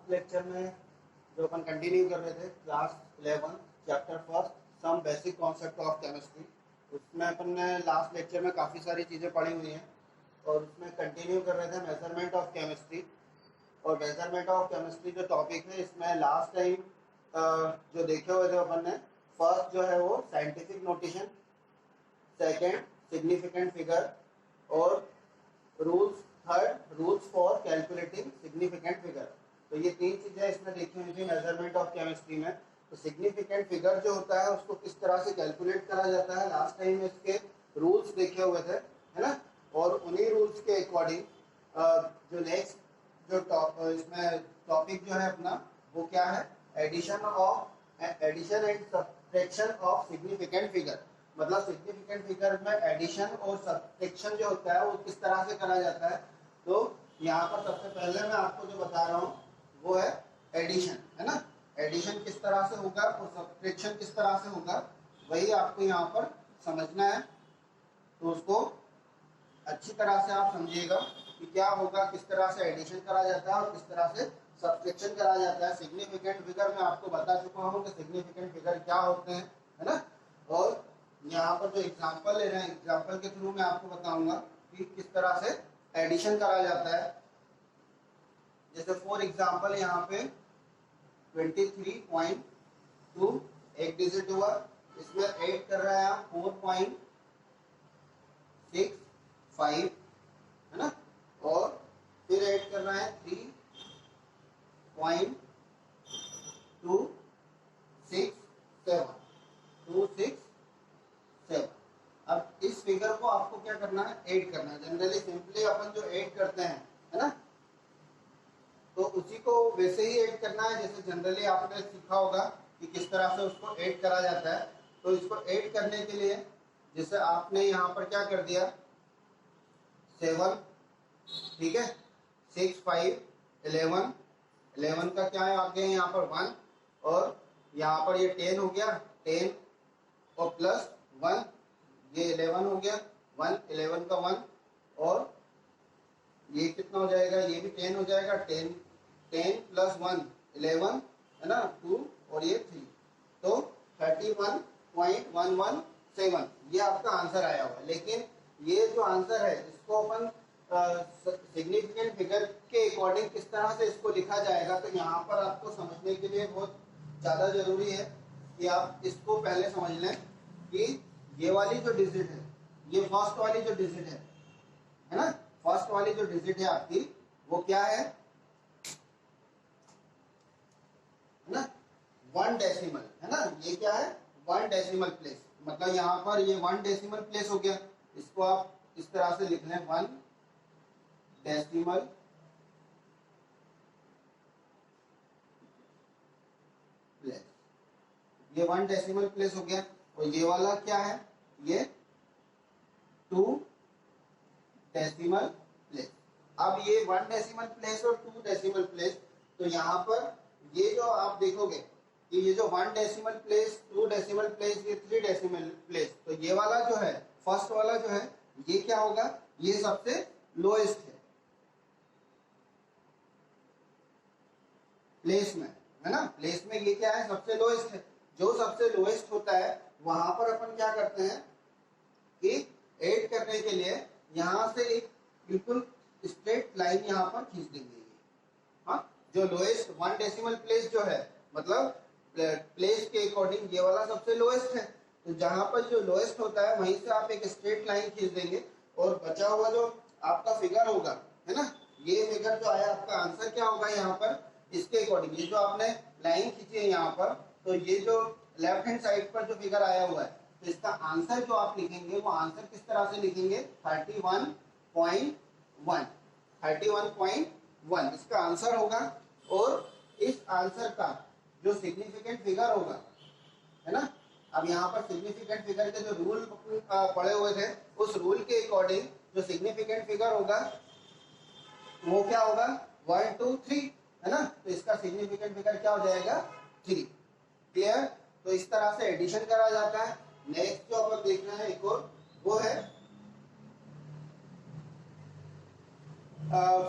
Last lecture में जो अपन continue कर रहे थे class 11 chapter first some basic concept of chemistry, उसमें अपन ने लास्ट लेक्चर में काफ़ी सारी चीज़ें पढ़ी हुई हैं और उसमें कंटिन्यू कर रहे थे मेजरमेंट ऑफ केमिस्ट्री। और मेजरमेंट ऑफ केमिस्ट्री जो टॉपिक है इसमें लास्ट टाइम जो देखे हुए थे अपन ने, फर्स्ट जो है वो scientific notation, second significant figure और rules, third rules for calculating significant figure. तो ये तीन चीजें इसमें देखी हुई थी मेजरमेंट ऑफ केमिस्ट्री में। तो सिग्निफिकेंट फिगर जो होता है उसको किस तरह से कैलकुलेट करा जाता है, लास्ट टाइम इसके रूल्स देखे हुए थे, है ना। और उन्हीं रूल्स के अकॉर्डिंग जो नेक्स्ट जो इसमें टॉपिक जो है अपना वो क्या है, addition and subtraction of significant figure. मतलब सिग्निफिकेंट फिगर में एडिशन और सब्ट्रैक्शन जो होता है वो किस तरह से करा जाता है। तो यहाँ पर सबसे पहले मैं आपको जो बता रहा हूँ वो है एडिशन, है ना। एडिशन किस तरह से होगा और सब्ट्रैक्शन किस तरह से होगा, वही आपको यहाँ पर समझना है। तो उसको अच्छी तरह से आप समझिएगा कि क्या होगा, किस तरह से एडिशन करा जाता है और किस तरह से सब्ट्रैक्शन करा जाता है। सिग्निफिकेंट फिगर में आपको बता चुका हूँ कि सिग्निफिकेंट फिगर क्या होते हैं, है ना। और यहाँ पर जो एग्जाम्पल ले रहे हैं, एग्जाम्पल के थ्रू मैं आपको बताऊंगा कि किस तरह से एडिशन करा जाता है। जैसे फॉर एग्जाम्पल यहाँ पे 23.2 एक डिजिट हुआ, इसमें ऐड कर रहे हैं आप 4.65, है ना। और फिर ऐड कर रहे हैं 3.267। अब इस फिगर को आपको क्या करना है, ऐड करना है। जनरली सिंपली अपन जो ऐड करते हैं, है ना, तो उसी को वैसे ही ऐड करना है जैसे जनरली आपने सीखा होगा कि किस तरह से उसको ऐड करा जाता है। तो इसको ऐड करने के लिए जैसे आपने यहाँ पर क्या कर दिया, 7, ठीक है, 6, 5, 11 का क्या है आगे यहाँ पर 1, और यहाँ पर ये 10 हो गया, 10 और प्लस 1 ये 11 हो गया, 1 11 का 1, और ये कितना हो जाएगा, ये भी 10 हो जाएगा, 10 प्लस 1 11, है ना, 2 और ये 3, तो 31.117 ये आपका आंसर आया हुआ है। लेकिन ये जो आंसर है इसको अपन सिग्निफिकेंट फिगर के अकॉर्डिंग किस तरह से इसको लिखा जाएगा, तो यहाँ पर आपको समझने के लिए बहुत ज़्यादा जरूरी है कि आप इसको पहले समझ लें कि ये वाली जो डिजिट है, ये फर्स्ट वाली जो डिजिट है ना, फर्स्ट वाली जो डिजिट है आपकी वो क्या है ना, 1 डेसिमल, है ना। ये क्या है, 1 डेसिमल प्लेस। मतलब यहाँ पर ये 1 डेसिमल प्लेस हो गया। इसको आप इस तरह से लिख लें, 1 डेसिमल प्लेस। ये 1 डेसिमल प्लेस हो गया। और ये वाला क्या है, ये 2 डेसिमल प्लेस। अब ये 1 डेसिमल प्लेस और 2 डेसिमल प्लेस, तो यहाँ पर ये जो आप देखोगे कि ये जो 1 डेसिमल प्लेस, 2 डेसिमल प्लेस, ये 3 डेसिमल प्लेस, तो ये वाला जो है, फर्स्ट वाला जो है, ये क्या होगा, ये सबसे लोएस्ट है प्लेस में, है ना। प्लेस में ये क्या है, सबसे लोएस्ट है। जो सबसे लोएस्ट होता है वहां पर अपन क्या करते हैं कि ऐड करने के लिए यहां से एक बिल्कुल स्ट्रेट लाइन यहां पर खींच देंगे। हाँ, जो लोएस्ट 1 डेसिमल प्लेस जो है, मतलब प्लेस के अकॉर्डिंग ये वाला सबसे लोएस्ट है। तो जहां पर जो लोएस्ट होता है वहीं से आप एक स्ट्रेट लाइन खींच देंगे और बचा हुआ जो आपका फिगर होगा, है ना, ये फिगर जो आया आपका आंसर क्या होगा यहाँ पर, इसके अकॉर्डिंग ये जो आपने लाइन खींची है यहाँ पर, तो ये जो लेफ्ट हैंड साइड पर जो फिगर आया हुआ है, तो इसका आंसर जो आप लिखेंगे वो आंसर किस तरह से लिखेंगे, 31.1 इसका आंसर होगा। और इस आंसर का जो सिग्निफिकेंट फिगर होगा, है ना, अब यहाँ पर सिग्निफिकेंट फिगर के जो रूल पढ़े हुए थे, उस रूल के अकॉर्डिंग जो सिग्निफिकेंट फिगर होगा वो क्या होगा, 1 2 3, है ना। तो इसका सिग्निफिकेंट फिगर क्या हो जाएगा, 3। क्लियर। तो इस तरह से एडिशन करा जाता है। नेक्स्ट जो अपन देखना है एक और, वो है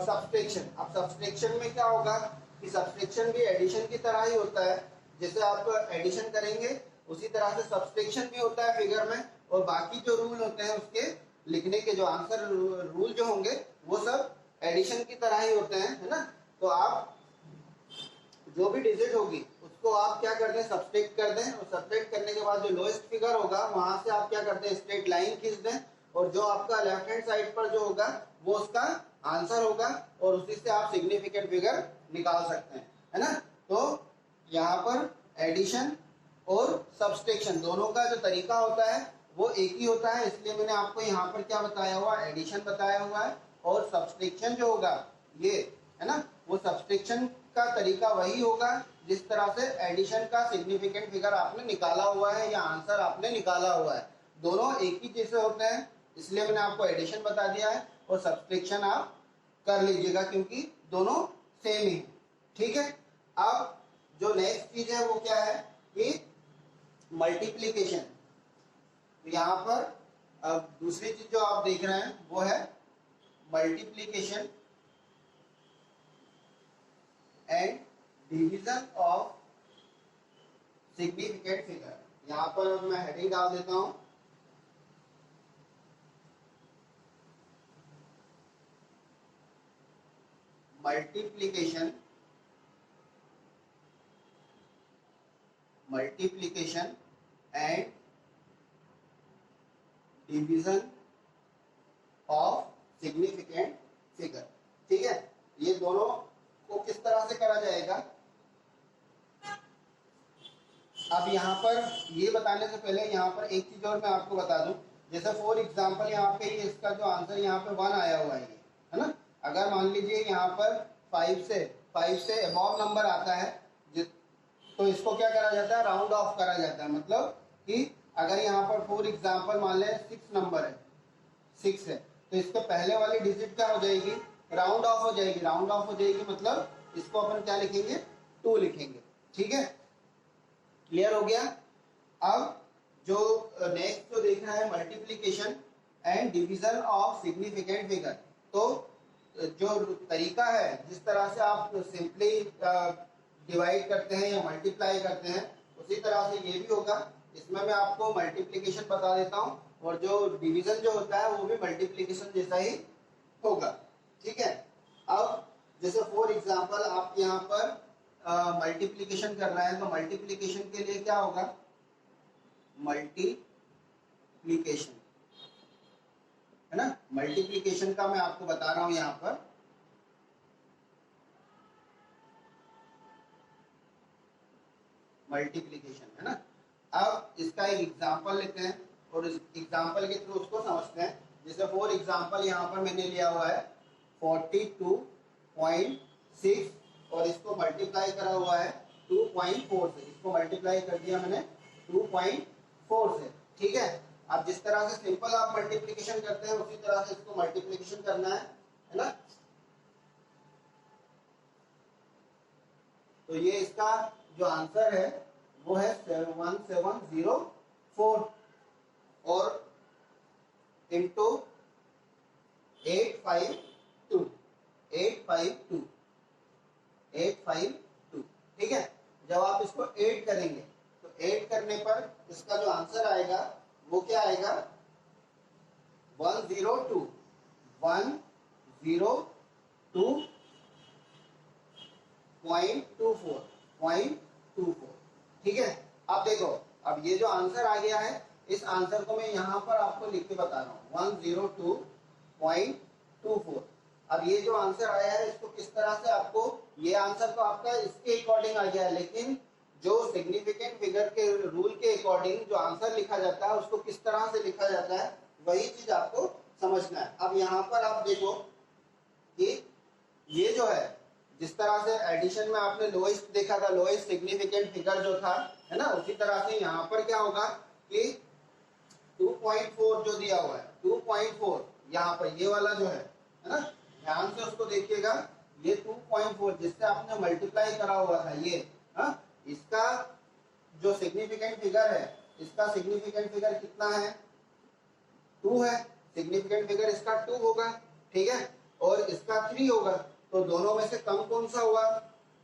सब्सट्रैक्शन। अब सब्सट्रैक्शन में क्या होगा कि सब्सट्रैक्शन भी एडिशन की तरह ही होता है। जैसे आप एडिशन करेंगे उसी तरह से सब्सट्रैक्शन भी होता है फिगर में, और बाकी जो रूल होते हैं उसके लिखने के जो आंसर रूल जो होंगे वो सब एडिशन की तरह ही होते हैं, है ना। तो आप जो भी डिजिट होगी उसको आप क्या करते हैं, सब्सट्रैक्ट कर दें, और सब्सट्रैक्ट करने के बाद जो लोएस्ट फिगर होगा वहां से आप क्या करते हैं, स्ट्रेट लाइन खींच दें, और जो आपका लेफ्ट हैंड साइड पर जो होगा वो उसका आंसर होगा, और उसी से आप सिग्निफिकेंट फिगर निकाल सकते हैं, है ना। तो यहाँ पर एडिशन और सब्सट्रैक्शन दोनों का जो तरीका होता है वो एक ही होता है, इसलिए मैंने आपको यहाँ पर क्या बताया हुआ, एडिशन बताया हुआ है। और सब्सट्रैक्शन जो होगा ये, है ना, वो सब्सट्रैक्शन का तरीका वही होगा जिस तरह से एडिशन का सिग्निफिकेंट फिगर आपने निकाला हुआ है या आंसर आपने निकाला हुआ है। दोनों एक ही जैसे होते हैं, इसलिए मैंने आपको एडिशन बता दिया है, और सब्सट्रैक्शन आप कर लीजिएगा क्योंकि दोनों सेम ही है, ठीक है। अब जो नेक्स्ट चीज है वो क्या है कि मल्टीप्लीकेशन। तो यहाँ पर अब दूसरी चीज जो आप देख रहे हैं वो है multiplication and division of significant figure. यहाँ पर मैं हेडिंग डाल देता हूं, multiplication and division of significant figure, ठीक है। ये दोनों को किस तरह से करा जाएगा, अब यहाँ पर ये बताने से पहले यहाँ पर एक चीज और मैं आपको बता दूं। जैसे फॉर एग्जांपल यहाँ पे ये इसका जो आंसर यहाँ पे 1 आया हुआ है ना। अगर मान लीजिए यहाँ पर 5 से अबव नंबर आता है तो इसको क्या करा जाता है, राउंड ऑफ करा जाता है। मतलब कि अगर यहाँ पर फॉर एग्जाम्पल मान लें 6 नंबर है, 6 है, तो इसके पहले वाली डिजिट क्या हो जाएगी, राउंड ऑफ हो जाएगी। राउंड ऑफ हो जाएगी मतलब इसको अपन क्या लिखेंगे, 2 लिखेंगे, ठीक है। क्लियर हो गया। अब जो नेक्स्ट जो देखना है multiplication and division of significant figure. तो जो तरीका है जिस तरह से आप सिंपली डिवाइड करते हैं या मल्टीप्लाई करते हैं उसी तरह से ये भी होगा। इसमें मैं आपको मल्टीप्लीकेशन बता देता हूं, और जो डिवीजन जो होता है वो भी मल्टीप्लीकेशन जैसा ही होगा, ठीक है। अब जैसे फॉर एग्जांपल आप यहाँ पर मल्टीप्लीकेशन कर रहे हैं, तो मल्टीप्लीकेशन के लिए क्या होगा, मल्टीप्लीकेशन, है ना। मल्टीप्लीकेशन का मैं आपको बता रहा हूं यहाँ पर, मल्टीप्लीकेशन, है ना। अब इसका एक एग्जांपल लेते हैं और इस एग्जांपल के थ्रू उसको समझते हैं। जैसे फॉर एग्जांपल यहाँ पर मैंने लिया हुआ है 42.6 और इसको मल्टीप्लाई करा हुआ है 2.4 से। इसको मल्टीप्लाई कर दिया मैंने 2.4 से, ठीक है। अब जिस तरह से सिंपल आप मल्टीप्लीकेशन करते हैं उसी तरह से इसको मल्टीप्लीकेशन करना है ना। तो ये इसका जो आंसर है वो है 1704 और इंटू 852, ठीक है। जब आप इसको ऐड करेंगे तो ऐड करने पर इसका जो आंसर आएगा वो क्या आएगा, 102.24, ठीक है। अब देखो, अब ये जो आंसर आ गया है इस आंसर को मैं यहाँ पर आपको लिख के बता रहा हूँ 102.24। अब ये जो आंसर आया है इसको किस तरह से आपको, ये आंसर तो आपका इसके अकॉर्डिंग आ गया है, लेकिन जो सिग्निफिकेंट फिगर के रूल के अकॉर्डिंग जो आंसर लिखा जाता है उसको किस तरह से लिखा जाता है वही चीज आपको समझना है। अब यहाँ पर आप देखो कि ये जो है जिस तरह से एडिशन में आपने लोएस्ट देखा था, लोएस्ट सिग्निफिकेंट फिगर जो था, है ना, उसी तरह से यहाँ पर क्या होगा कि 2.4 जो दिया हुआ है 2.4 यहाँ पर ये वाला जो है ना, ध्यान से उसको देखिएगा। ये 2.4 जिससे आपने मल्टीप्लाई करा हुआ था ये, हाँ, इसका जो सिग्निफिकेंट फिगर है इसका सिग्निफिकेंट फिगर कितना है, 2 है। सिग्निफिकेंट फिगर इसका 2 होगा, ठीक है, और इसका 3 होगा। तो दोनों में से कम कौन सा हुआ,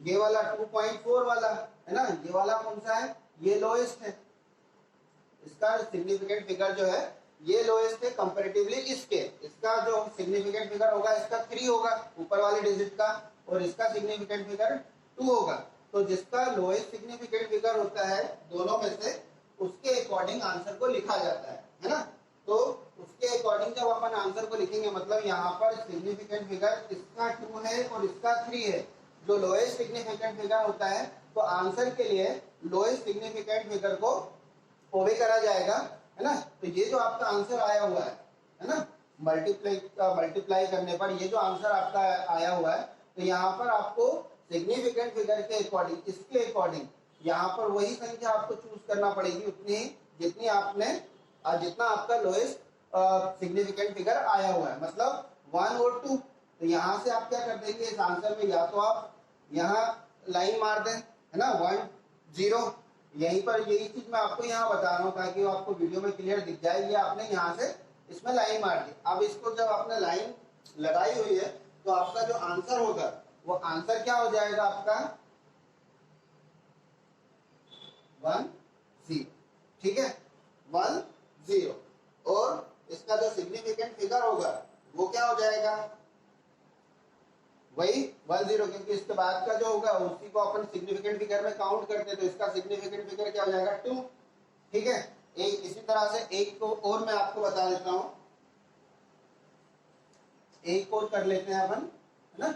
ये वाला 2.4 वाला है ना, ये वाला कौन सा है, ये लोएस्ट है, इसका सिग्निफिकेंट फिगर जो है ये लोएस्ट है कंपैरेटिवली इसके। इसका जो सिग्निफिकेंट फिगर होगा इसका 3 होगा ऊपर वाले डिजिट का, और इसका सिग्निफिकेंट फिगर 2 होगा। तो जिसका लोएस्ट सिग्निफिकेंट फिगर होता है दोनों में से, उसके अकॉर्डिंग आंसर को लिखा जाता है ना। तो उसके अकॉर्डिंग जब अपन आंसर को लिखेंगे, मतलब यहाँ पर सिग्निफिकेंट फिगर इसका 2 है और इसका 3 है, जो लोएस्ट सिग्निफिकेंट फिगर होता है, तो आंसर के लिए लोएस्ट सिग्निफिकेंट फिगर को ओवे करा जाएगा, है ना। तो ये जो आपका आंसर आया हुआ है ना, मल्टीप्लाई करने पर ये जो आंसर आपका आया हुआ है, तो यहाँ पर आपको सिग्निफिकेंट फिगर के अकॉर्डिंग, इसके अकॉर्डिंग यहाँ पर वही संख्या आपको चूज करना पड़ेगी, उतनी जितनी आपने जितना आपका लोएस्ट सिग्निफिकेंट फिगर आया हुआ है, मतलब 1 और 2। तो यहाँ से आप क्या कर देंगे इस आंसर में, या तो आप यहाँ लाइन मार दें, है ना, 1 0, यहीं पर यही चीज मैं आपको यहाँ बता रहा हूँ ताकि वो आपको वीडियो में क्लियर दिख जाए। ये आपने यहाँ से इसमें लाइन मार दी। अब इसको जब आपने लाइन लगाई हुई है, तो आपका जो आंसर होगा वो आंसर क्या हो जाएगा आपका 1 0, ठीक है, 1 0। और इसका जो सिग्निफिकेंट फिगर होगा वो क्या हो जाएगा, वही 1 0, क्योंकि इसके बाद का जो होगा उसी को अपन सिग्निफिकेंट फिगर में काउंट करते हैं, तो इसका सिग्निफिकेंट फिगर क्या हो जाएगा 2, ठीक है। एक इसी तरह से एक को और मैं आपको बता देता हूं, एक और कर लेते हैं अपन, है ना,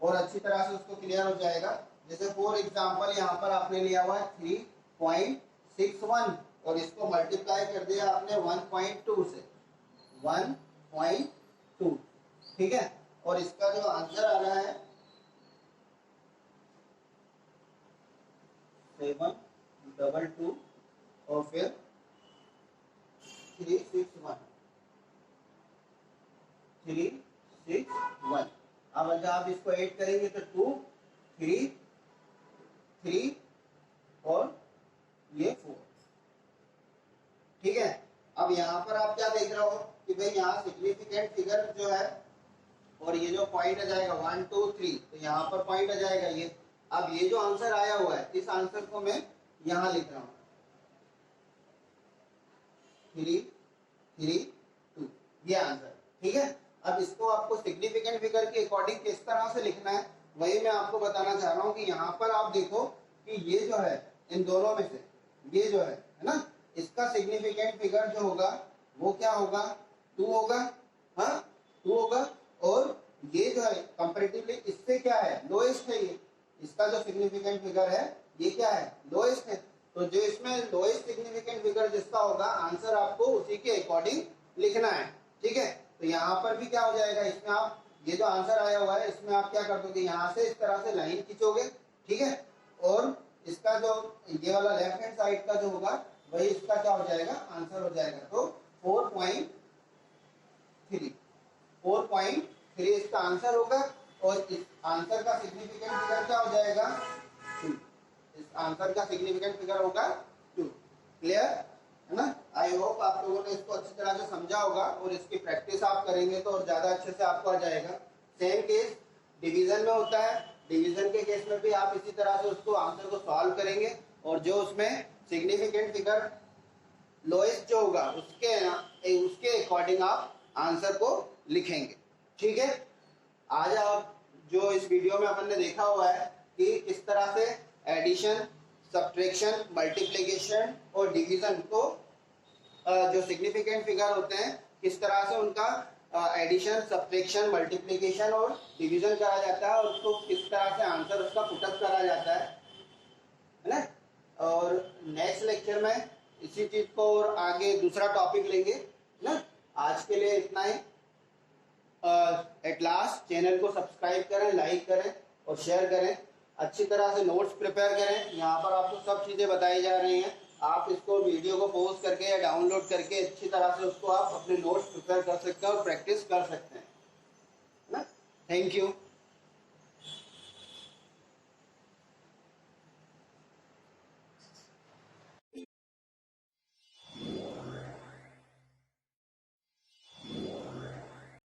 और अच्छी तरह से उसको क्लियर हो जाएगा। जैसे फॉर एग्जांपल यहाँ पर आपने लिया हुआ है 3.61 और इसको मल्टीप्लाई कर दिया आपने 1.2 से, 1.2, ठीक है। और इसका जो आंसर आ रहा है 722 और फिर 361। अब अगर आप इसको ऐड करेंगे तो 2 3 3 और ये 4, ठीक है। अब यहाँ पर आप क्या देख रहे हो कि भाई यहाँ सिग्निफिकेंट फिगर जो है और ये जो पॉइंट आ जाएगा 1 2 3, तो यहाँ पर पॉइंट आ जाएगा ये। अब ये जो आंसर आया हुआ है इस आंसर को मैं यहाँ लिख रहा हूँ 3 3 2, ये आंसर, ठीक है। अब इसको आपको सिग्निफिकेंट फिगर के अकॉर्डिंग किस तरह से लिखना है वही मैं आपको बताना चाह रहा हूँ। कि यहाँ पर आप देखो कि ये जो है इन दोनों में से ये जो है ना, इसका सिग्निफिकेंट फिगर जो होगा वो क्या होगा 2 होगा, हाँ 2 होगा। और ये जो है कंपैरेटिवली इससे क्या है लोएस्ट है, ये इसका जो सिग्निफिकेंट फिगर है ये क्या है लोएस्ट है। तो जो इसमें लोएस्ट सिग्निफिकेंट फिगर जिसका होगा आंसर आपको उसी के अकॉर्डिंग लिखना है, ठीक है। तो यहाँ पर भी क्या हो जाएगा, इसमें आप ये जो आंसर आया हुआ है इसमें आप क्या कर दोगे, यहाँ से इस तरह से लाइन खींचोगे, ठीक है। और इसका जो ये वाला लेफ्ट हैंड साइड का जो होगा वही इसका क्या हो जाएगा आंसर हो जाएगा। तो 4.3 इसका आंसर होगा। और इस आंसर का सिग्निफिकेंट फिगर क्या हो जाएगा 2, इस आंसर का सिग्निफिकेंट फिगर होगा 2। क्लियर है ना। आई होप आप लोगों ने इसको अच्छी तरह से समझा होगा और इसकी प्रैक्टिस आप करेंगे तो और ज्यादा अच्छे से आपको आ जाएगा। सेम केस डिवीजन में होता है, डिवीजन के केस में भी आप इसी तरह से उसको आंसर को सॉल्व करेंगे और जो उसमें सिग्निफिकेंट फिगर लोएस्ट जो होगा उसके अकॉर्डिंग आप आंसर को लिखेंगे, ठीक है। आज आप जो इस वीडियो में अपन ने देखा हुआ है कि किस तरह से एडिशन, सब्ट्रैक्शन, मल्टीप्लिकेशन और डिवीजन को जो सिग्निफिकेंट फिगर होते हैं किस तरह से उनका एडिशन, सब्ट्रैक्शन, मल्टीप्लिकेशन और डिवीजन करा जाता है और उसको किस तरह से आंसर उसका पुटअप करा जाता है ना। और नेक्स्ट लेक्चर में इसी चीज को और आगे दूसरा टॉपिक लेंगे ना। आज के लिए इतना ही। एट लास्ट चैनल को सब्सक्राइब करें, लाइक करें और शेयर करें। अच्छी तरह से नोट्स प्रिपेयर करें। यहाँ पर आपको सब चीज़ें बताई जा रही हैं। आप इसको वीडियो को पॉज करके या डाउनलोड करके अच्छी तरह से उसको आप अपने नोट्स प्रिपेयर कर सकते हैं और प्रैक्टिस कर सकते हैं ना। Thank you.